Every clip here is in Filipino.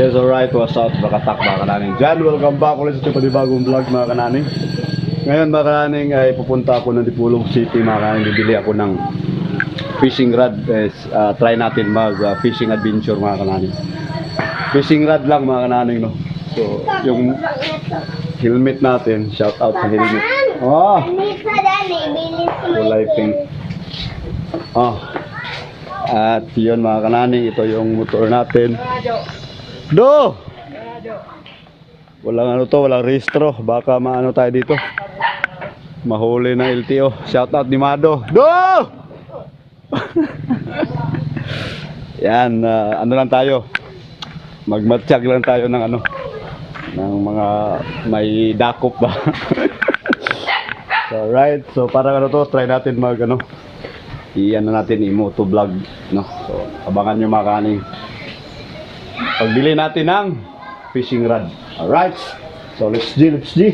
Yes, alright, what's up, Bakatak mga kananing dyan. Welcome back ulit sa panibagong vlog mga kananing. Ngayon mga kananing ay pupunta ako ng Dipolog City mga kananing. Bibili ako ng fishing rod. Try natin mag fishing adventure mga kananing. Fishing rod lang mga kananing, no. So yung helmet natin, shout out sa helmet. Oh, kulay pink. Oh, at yun mga kananing, ito yung motor natin. Do! Walang ano to, walang rehistro. Baka maano tayo dito. Mahuli ng LTO. Shout out ni Mado. Do! Yan, ano lang tayo. Magmatsyag lang tayo ng ano. Ng mga may dakop ba. So right, so para ano to, try natin mag ano. I-ano natin, i-moto vlog, no. So abangan nyo mga kaning pagbili natin ng fishing rod. Alright, so let's G.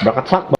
Bakatak.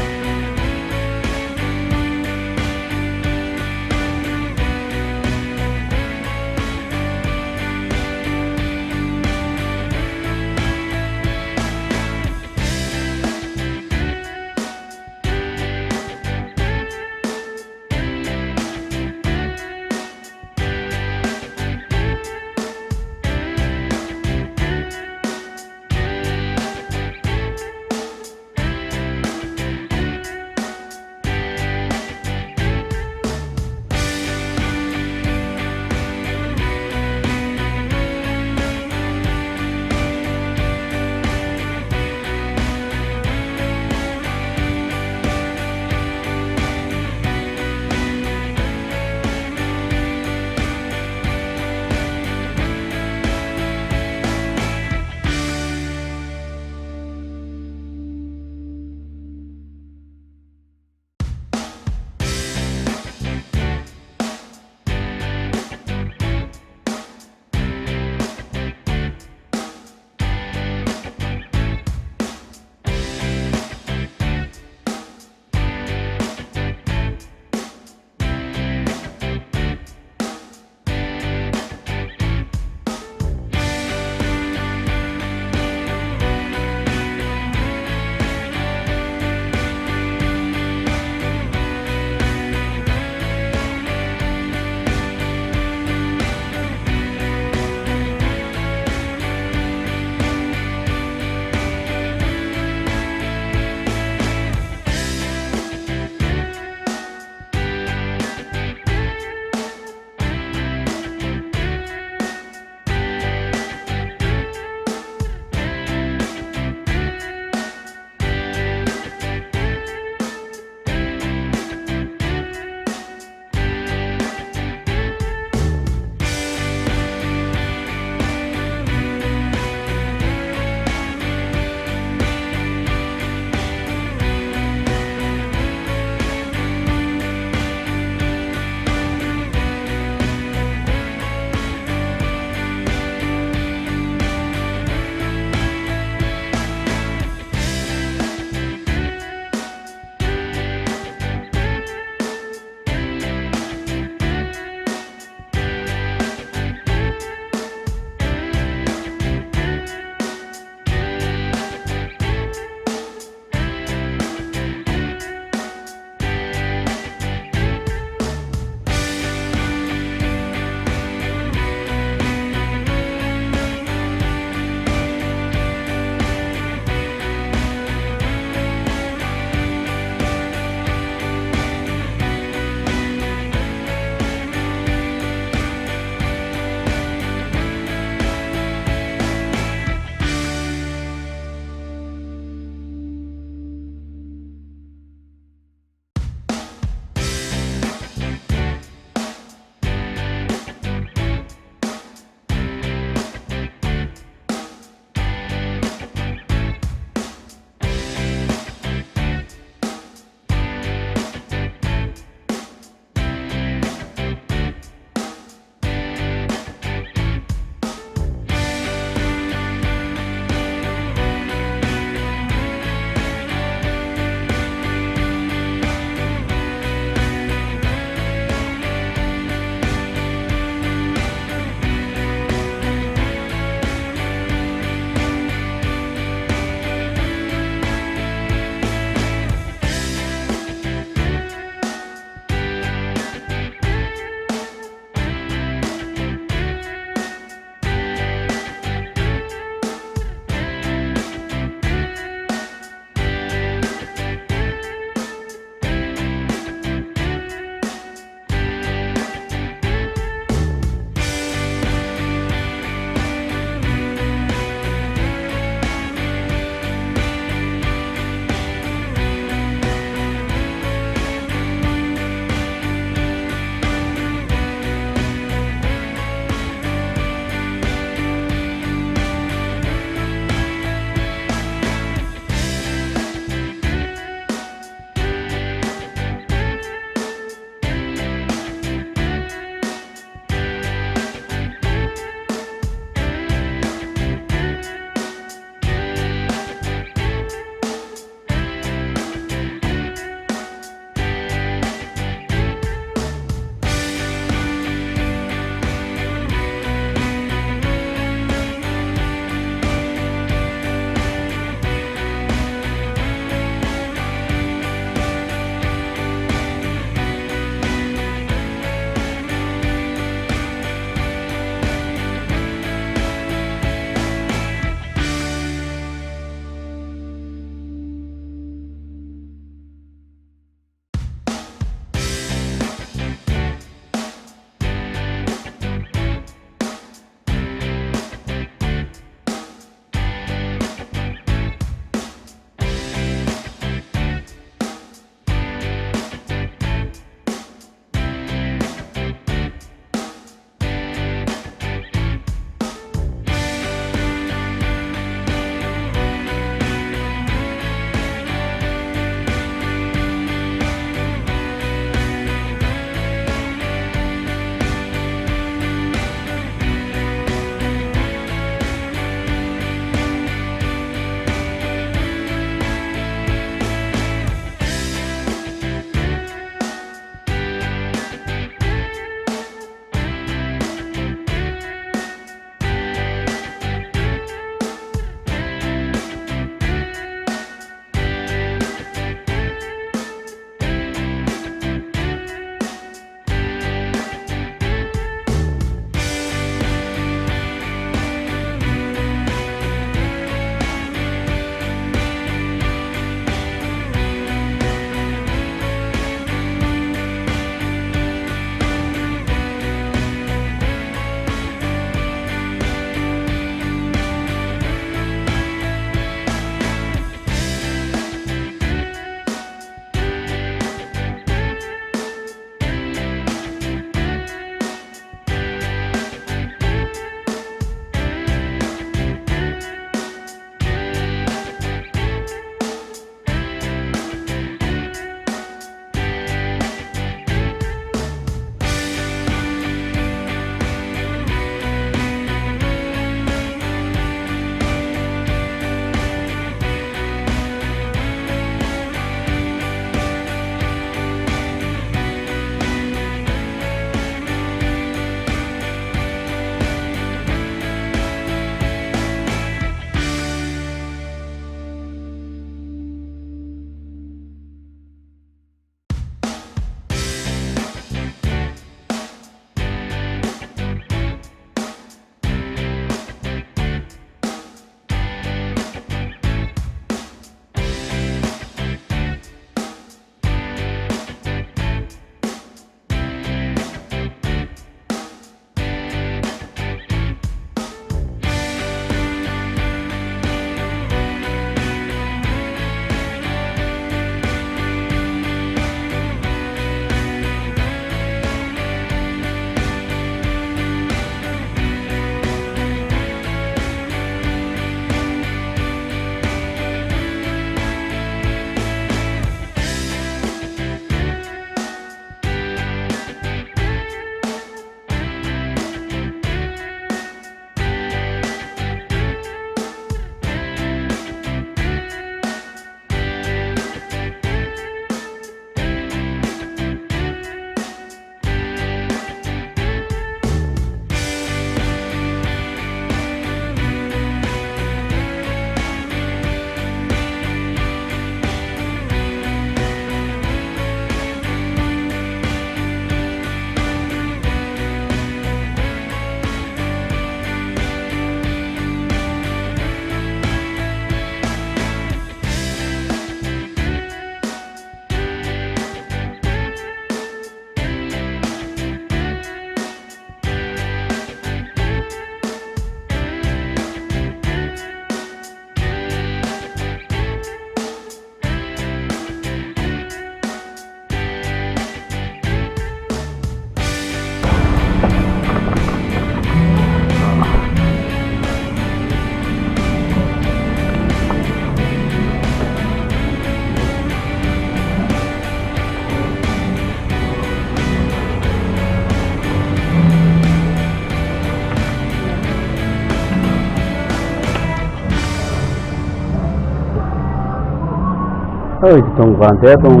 Ay, itong kante, itong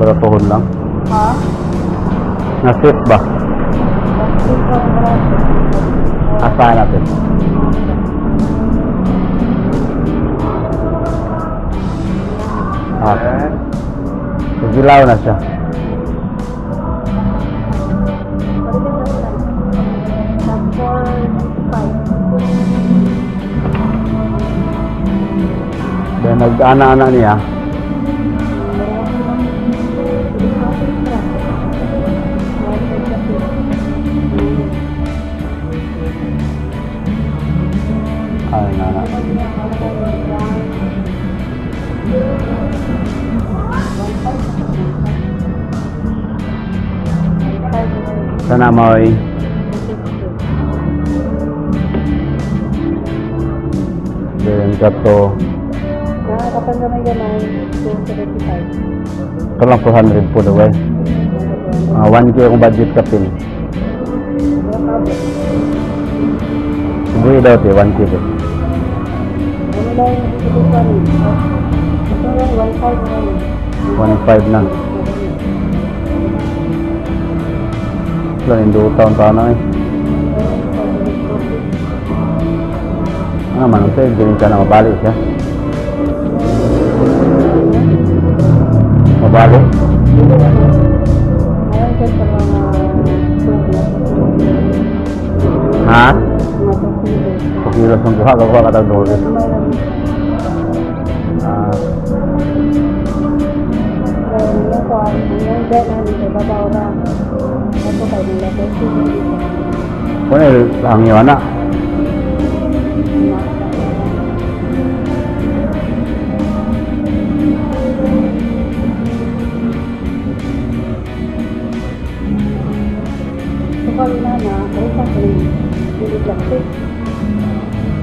baratohon lang. Ha? Na-fit ba? Asahan natin. Ah, nagilaw na siya. Then nag-ana-ana niya. Ay, nana. Sana mo'y then kato Kapag may ganun, 275. ito lang 400 po daw eh. 1K akong budget kapin. Subuhi daw ito, 1K po. Ano lang yung susubukan eh. Ito lang, 1.5 lang eh. 1.5 na. Wala, hindi taon na eh. Ano naman ito, hindi ka na mabalik siya. Mabalik? Ngayon sir, sa mga Ha? mga tukilos. Pakilos ng buha, kagawa ka tag doon. Ah, Yung kuwan, yung dead na nito, babaw na. Ako kayo nila, 20 kung lang yun na. Sukal na na, ay sa akin, hindi plastic.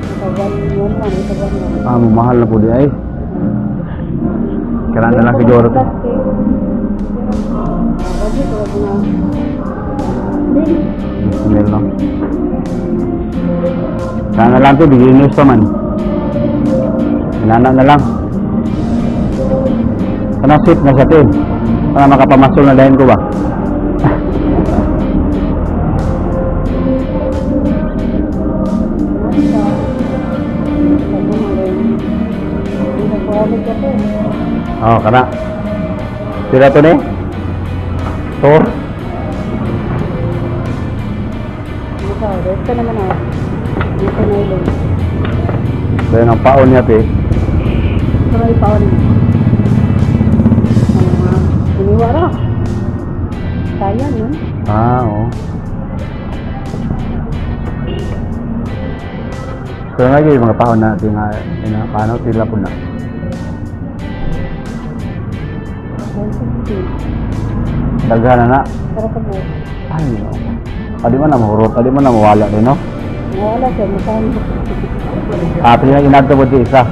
Ito, 1 ito 1. Ah, mahal na po di ay. Kailangan na lang kajoro. Plastic. Budget, wala na. Hindi. Smell lang. Sana lang ito, bigyan news naman. Inana na lang. Sana sweet na siya ito eh. Sana makapamasol na dahin ko ba? Oh, kana. Sila to ni? To? Ito, ito naman ah. Ito na ilong. Dahil ang paon niya ito eh. Ito na ipawan. Iniwara. Sayang, no? Ah, oo. Pero nga yung mga paon natin nga, paano sila po na. 150. Daghan na na. Pero sa mo, Ay, no. Pwede man na mahurot, pwede man na mawala din, no? wala siya, masahin ko. Ah, pwede na inadto po di isa. Ha?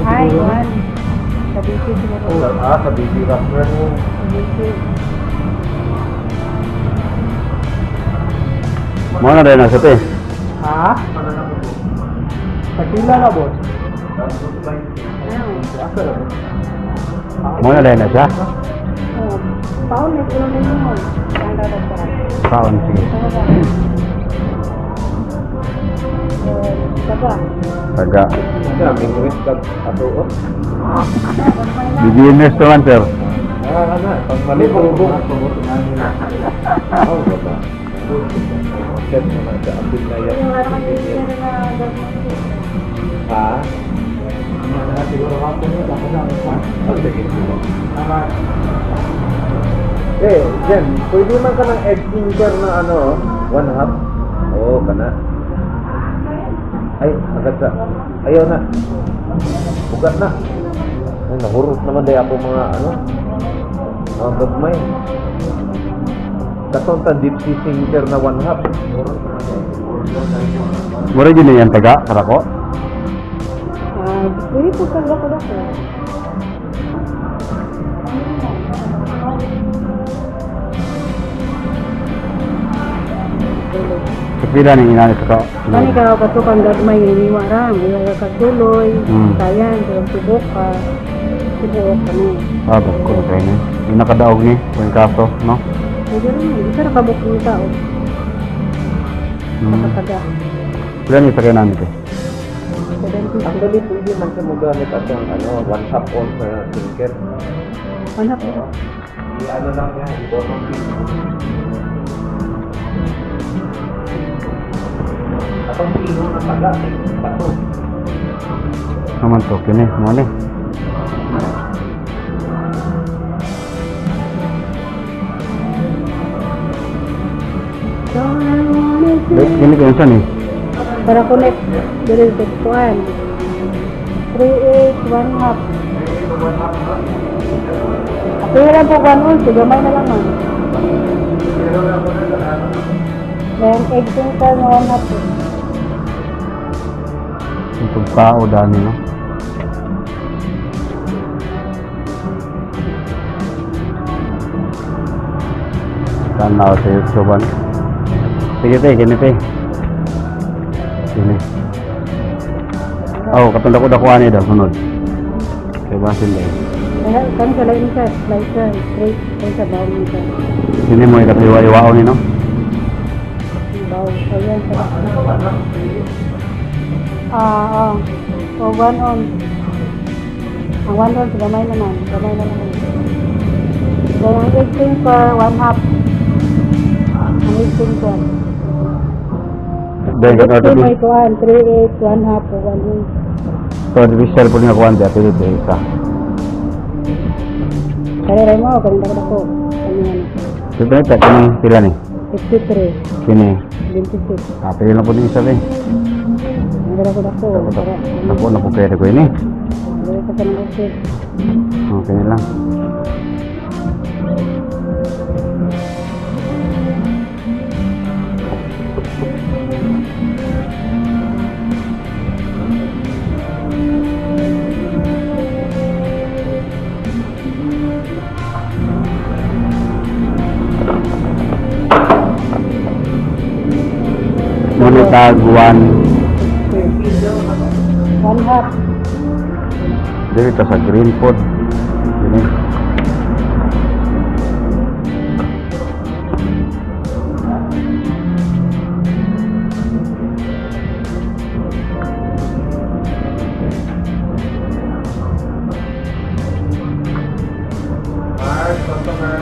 Ay, man. Sa BC siguro. Sa BC restaurant mo. Sa BC. Mo na rin na sa ito eh. Ha? Sakila na, boss. Ano? Mo na rin na siya. Oh, paon na ito naman yun. Saan dadagdagan? Paon, sige. Saan ba? Saba. Taga. Daming wisdom ato. Beginners naman, sir. Ano? Pag malibog. Oh, baba. Set naman sa abin na yan. Yung ano kanina na Ha? Siguro ako niya. Ako na. Sige. Jen, pwede man ka ng egg finger na ano, 1/2. Oo, kana. Ay, agad sa. Ayaw na. Bugat na. Ay, nahurot naman day ako mga ano. Mga gagmay. Katong ta deep sea finger na 1/2. Mura yun na yan, taga, para ko. pwede po sa lako-lako. Pila ni inani sa ka. Kani ka patukan gagmay ni warang, ay kagduloy, sayan, subok ka. Subok ka ni. Ah, ba ko kay ni. Yung nakadaog ni, yung kaso, no? Hindi rin, isa na kabuk ni tao. Nakataga. Pila ni sakay namin te. Actually, pwede man siya magamit at yung ano, 1/2 ounce na sinker. Anak, Ano lang yan, ito ang at ang pino ng taga, tato. Naman to, kini, mo ni. Kini ko isa ni. para connect dari kuan 3/8 1/2. Pero po kuan on, gamay na lang man. Then egg ka na 1/2. Itong tao dani, no? Tanaw sa YouTube, ano? Sige te, gini te. Gini. Oh, katong dako-dakuan ni daw, sunod. Kaya basin ba Kan sa lain ka, slicer, straight, sa bawang nito. Gini mo ikatiwa-iwao ni, no? Bawang, ayan sa so 1 on. Ang 1 on, gamay naman. Then ang egg per 1/2. Ang egg per. Dahil ka Ito na may kuhan, 3/8, 1/2, o 1/8. so, di-share po niya kuhan dyan, pilit eh, isa. Kaya rin mo, ganun ako. Ano yan? Ito na ito, kini, pila ni? 53, Kini. 26. Pili na po niya isa eh. Ang ganun ako. Na po pwede ko ini. Ganun ka sa ng okay. Okay lang. Tag 1. 1/2. Dito sa green food. Gini. Mars, customer.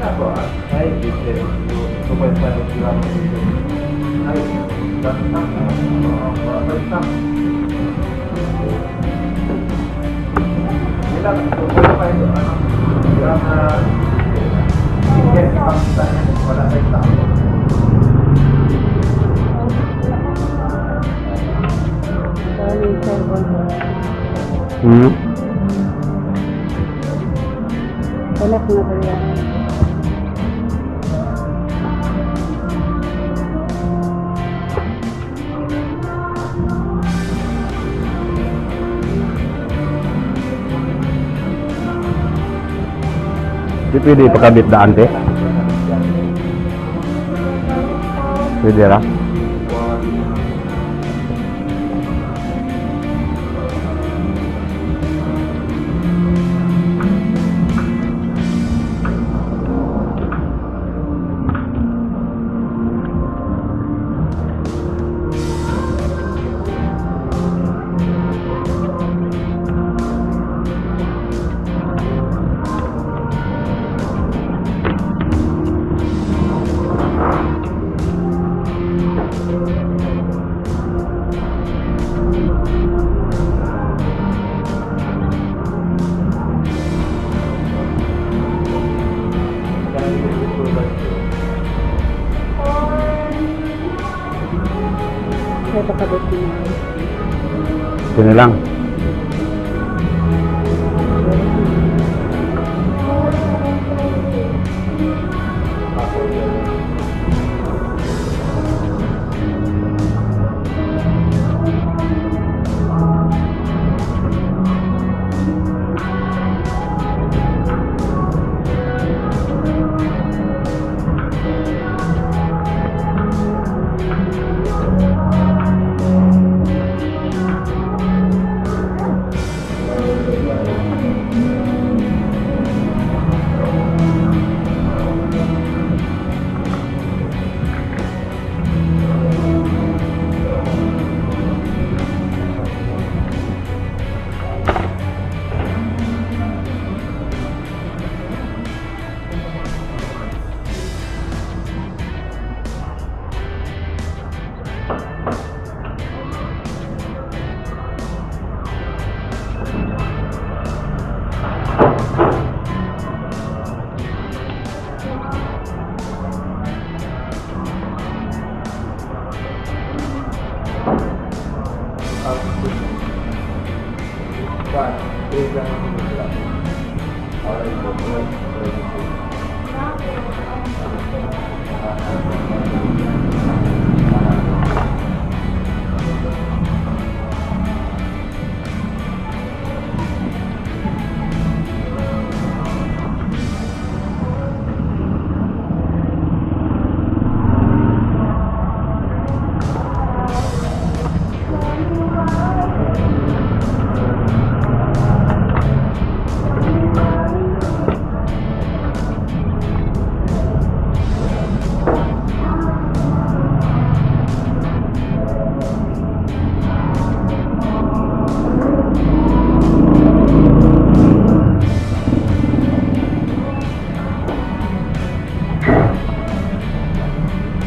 Ako, ay, dito. 2.5 grams. Ay, that's not. That's not. Ilang, 2.5 gram na chicken pasta. Wala tayo tao. Sorry, sir. Anak na ba yan? Di pwede pakabit daan te. Pwede ra. May pakabit niya. Sini lang.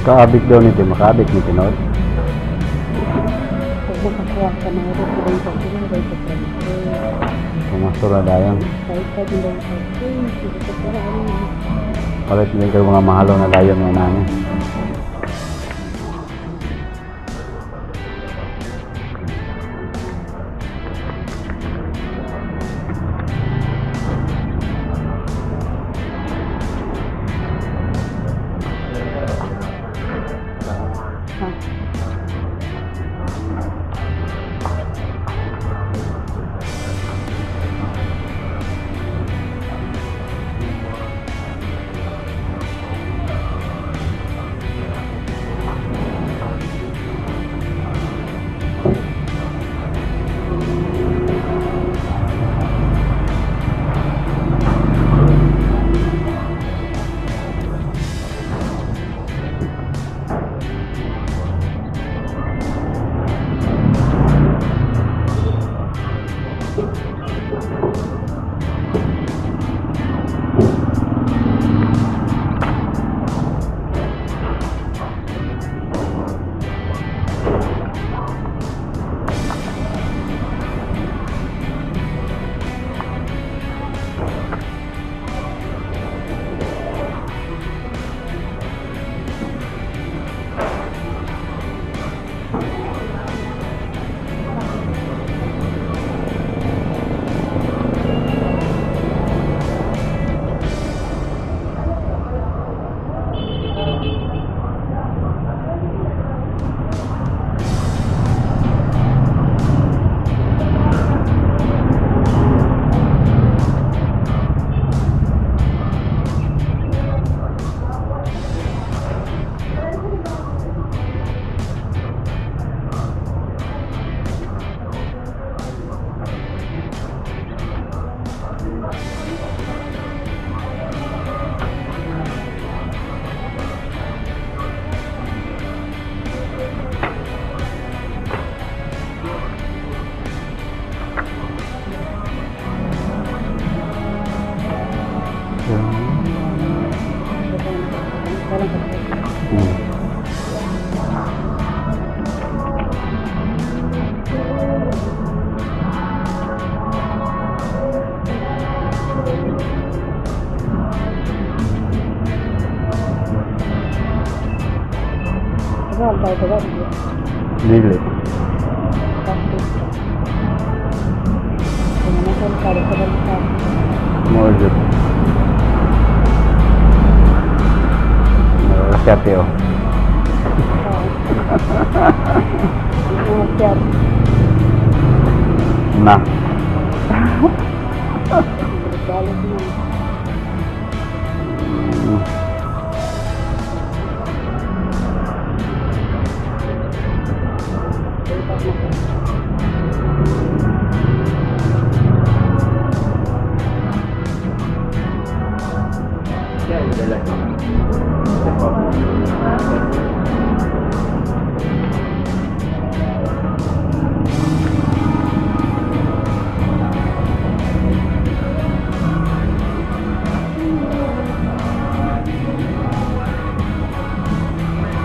Kaabik daw nito, makaabik ni Tinod. Pag makakuha ka na rin, kung sa sila, kung sa sila. Kumasura dayang. Kahit sa din daw sa sila, sige sa sila, Palit din kayo mga mahalo na dayon nga namin. Dili. More good. Siap yo. Nah.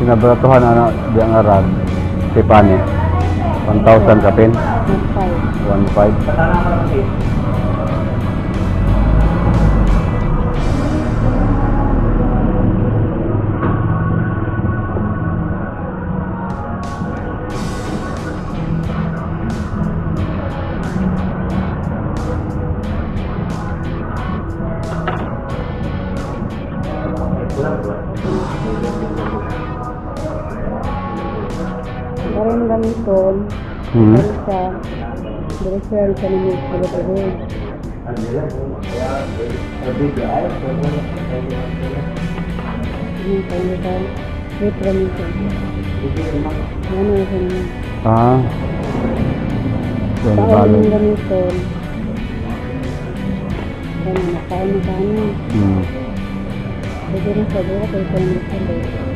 Sinabratuhan ano di ang aral Tipani 1,000 kapin 1,500. Parang gamiton, direksyon sa nila sa gabi. Ini panggilan, repromission. Ano yun? Yan Parang balon. gamiton. Ano, nakain na kami. Pwede na sa dura, kaya sa nila sa dura.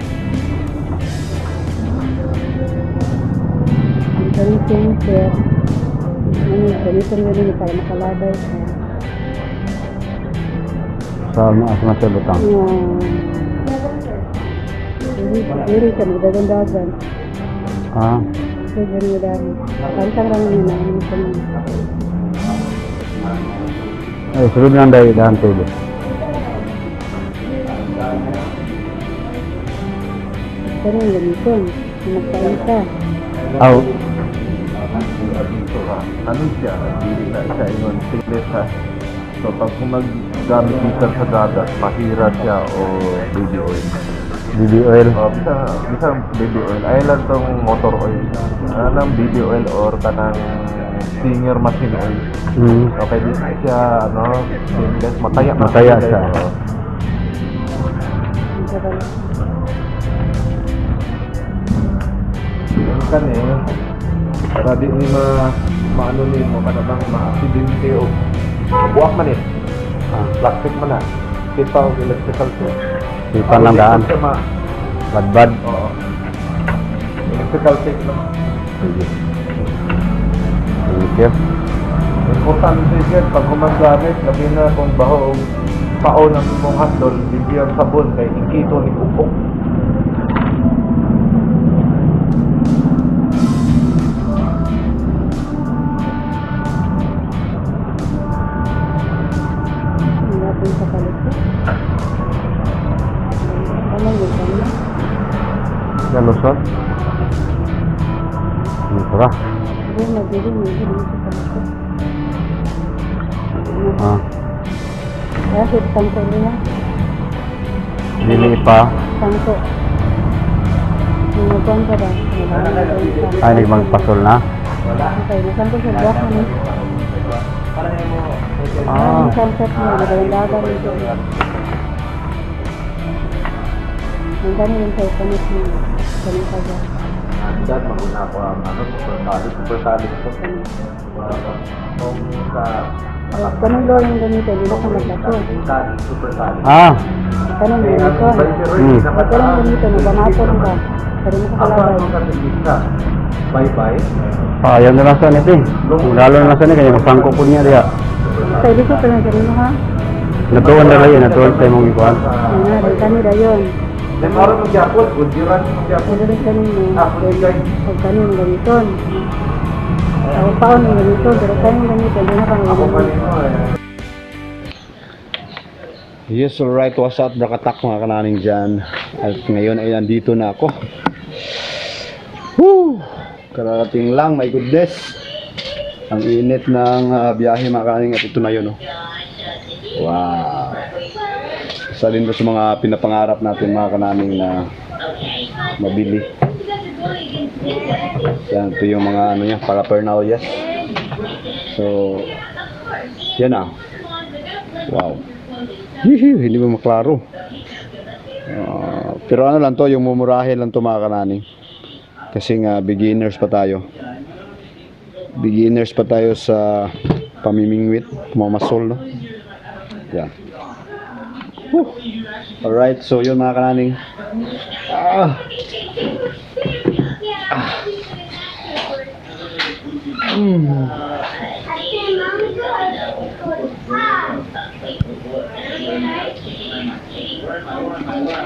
Gamitin sir. Gamitin mo rin para makalabay ka. Sa mga asma sa butang. Diri sa magdagandagan. Ah. Diri mo dami. Kantang lang yun namin sa mga. Ay, sunod lang dahil dahan tulo. Pero yung gamiton. Magkain ka. Aw. Ano siya? Hindi na siya ingon singlet ha. So pag kung maggamit dito sa dagat, mahira siya o baby oil. BB oil. O, bisa baby oil. Ay lang tong motor oil. Anong baby oil or kanang singer machine oil. Okay, di siya, ano, singlet. Mataya siya. O. Yan kan para di ni maano ni mo kada bang ma-aksidente o buwak man plastic man na kita o electrical to Sipan lang daan. Badbad. Oo, electrical tape lang. Sige. Thank you. Importante siya pag gumagamit labi na kung baho o pao ng mong handol bibiyang sabon kay ikito ni kupok. Natin sa kalito. Ano yung kanya? Galusot. Ito ba? Yung nagdiri mo yun sa kalito. Ah. Kahit tangko niya. Dili pa. Tangko. Yung nagkuhan ka ba? Ay, nagmagpasol na. Okay, nasangko sa buwak mo. Ah. Ang sunset mo, nagawin-laban ito. Ang dami yung sa ikanit mo. Ganun ka ba? Dad, maguna ako ang ano, super solid to. Kung sa Ganun lor yung ganito, hindi na ka maglato. super solid. Ah. Ganun yung ganito. Ganun ganito, nagamaton ka. Pero mo Ako kakalabay. ang katigisa. Bye-bye. Ah, yan na lang sa nito eh. Lalo na lang sa nito, kaya masangko po niya diya. Sa iliko pa lang ganun ha. Natuwan na lang yun, natuwan sa imong ikuan. Yan na, rin kami dayon. Then maroon mo gyapon, undiran mo gyapon. Pwede rin kami mo. Ako ni guys. Huwag kami yung gamiton. Ako pa ako yung gamiton, pero kami yung gamiton, hindi na kami Ako pa gamiton. nito Yes, alright. What's up, Brakatak mga kananing dyan. At ngayon ay nandito na ako. Woo! Kararating lang, my goodness. Ang init ng biyahe mga kananing at ito na yun. Oh. Wow! Isa din to sa mga pinapangarap natin mga kananing na mabili. Yan, ito yung mga ano niya, paraphernalia. So, yan na. Wow. Hihi, hindi mo maklaro. Pero ano lang to, yung mumurahe lang to mga kananing. Kasi nga beginners pa tayo. Beginners pa tayo sa pamimingwit, pumamasol, no? Yan. Whew. Alright, so yun mga kananing. Ah. Ah.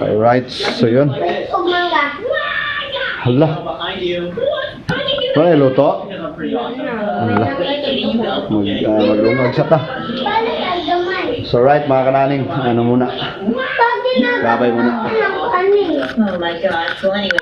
Alright, so yun. Hala. Wala yung luto? Hala. Maglungag siya ta. So right mga kananing, ano muna? Gabay muna. Oh my God. So anyway,